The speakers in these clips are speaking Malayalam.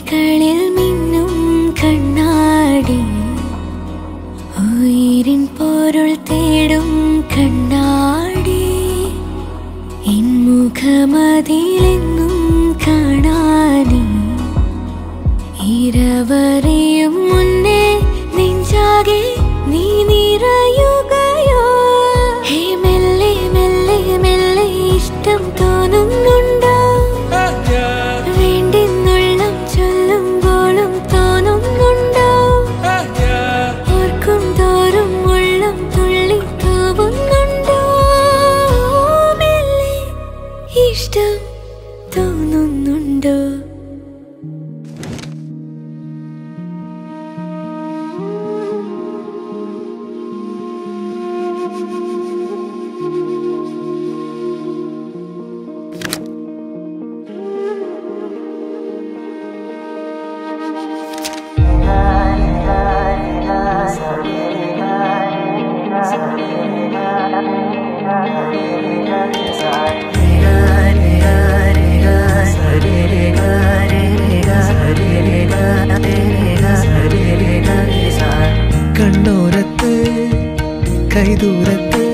മിഴികളിൽ മിന്നും കണ്ണാടി ഉയിരിൻ പൊരുൾ തേടും കണ്ണാടി എൻ മുഖമതിലെന്നും കാണാനേ ഇരവറിയും മുന്നേ നെഞ്ചാകെ നീ നിറയുകയോ ഹേ മെല്ലെ മെല്ലെ മെല്ലെ ഇഷ്ടം തോന്നുന്നുണ്ടോ വേണ്ടെന്നുള്ളം ചൊല്ലുമ്പോഴും തോന്നുന്നുണ്ടോ ഓർക്കും തോറും ഉള്ളം തുള്ളി തൂവുന്നുണ്ടോ മെല്ലെ ഇഷ്ടം തോന്നുന്നുണ്ടോ കണ്ണോരത്ത് കൈദൂരത്ത്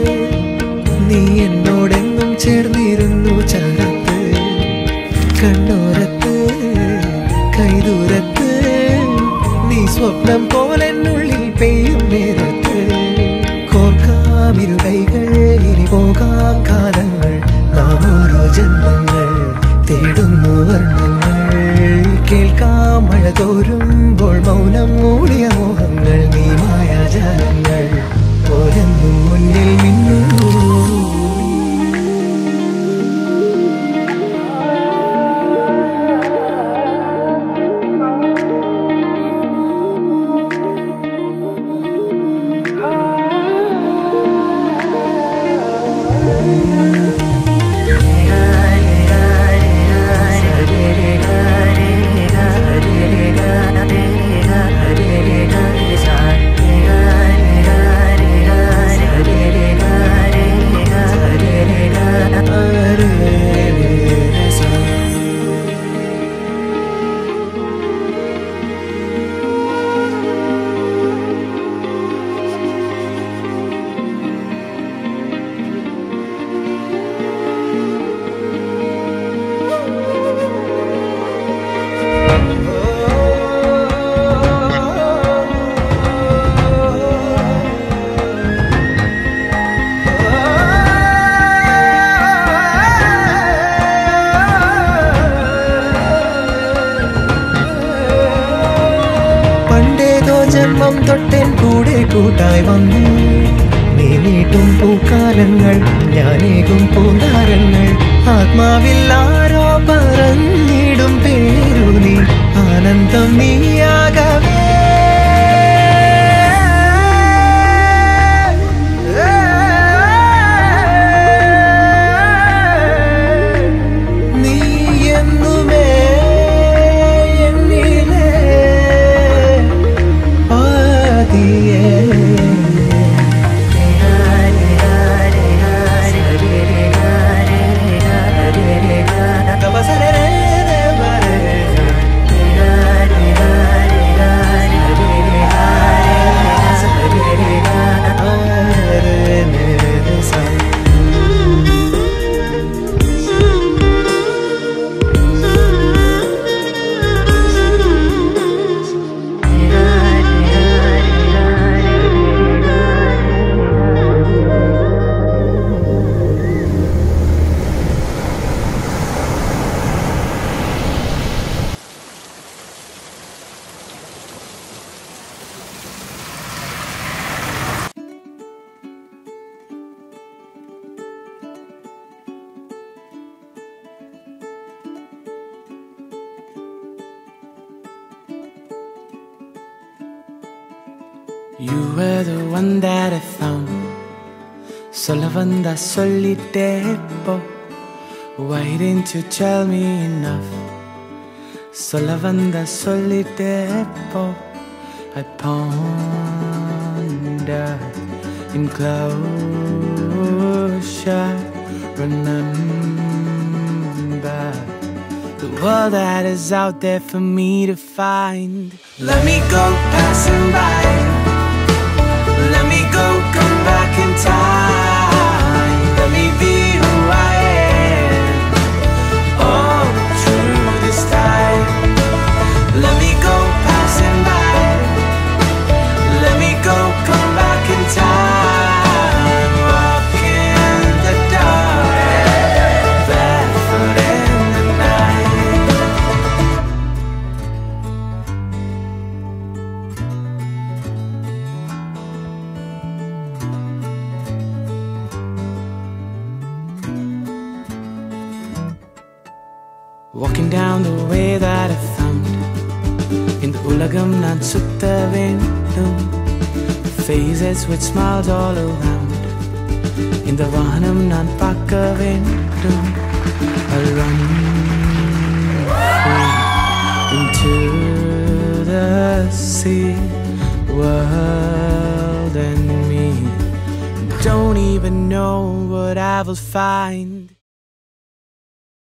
നീ എന്നോടെന്നും ചേർന്നിരുന്നു ചാരത്ത് കണ്ണോരത്ത് കൈദൂരത്ത് നീ സ്വപ്നം പോലെന്നുള്ളിൽ പെയ്യും നേരത്ത് കോർക്കാമിരു കൈകൾ ഇനി പോകാം കാലങ്ങൾ നാം ഓരോ ജന്മങ്ങൾ തേടുന്നു വർണ്ണങ്ങൾ കേൾക്കാം മഴ തോരുമ്പോൾ മൗനം മൂടിയ മോഹങ്ങൾ നീ മായാജാലങ്ങൾ ഓരെന്നും മുന്നിൽ മിന്നുന്നു ജന്മം തൊട്ടേൻ കൂടെ കൂട്ടായി വന്നു നീ നീട്ടും പൂക്കാലങ്ങൾ ഞാനേകും പൂന്താരങ്ങൾ ആത്മാവിൽ ആരോ പറഞ്ഞിടും പേരു നീ ആനന്ദം നീയാകവേ നീ എന്നുമേ You were the one that I found. Solo vanda solitepo. Why didn't you tell me enough? Solo vanda solitepo. I ponder in closure. Remember the world that is out there for me to find. Let me go passing by, let me go, come back in time. Let me be who I am, all through this time. Let me go passing by, let me go, come back in time. Walking in the dark, barefoot in the night. Walking down the way that I found. இந்த உலகம் நான் சுத்த வேண்டும். Faces with smiles all around. இந்த வானம் நான் பார்க்க வேண்டும். I'll run free into the sea, world and me. Don't even know what I will find.